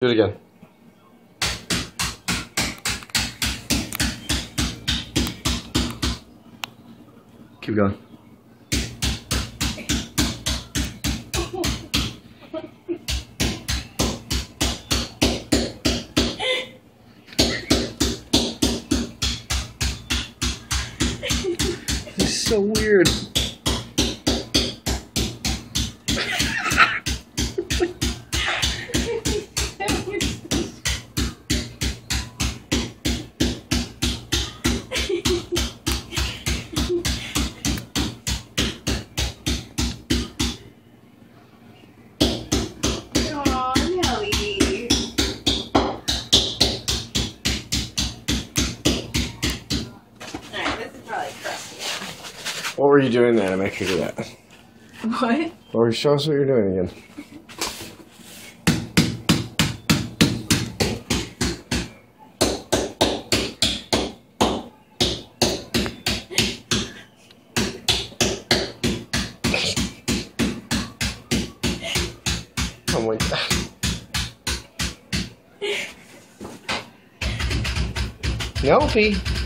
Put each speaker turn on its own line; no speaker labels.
Do it again. Keep going. This is so weird. What were you doing there to make her do that?
What?
Or show us what you're doing again. Oh my god. Nope.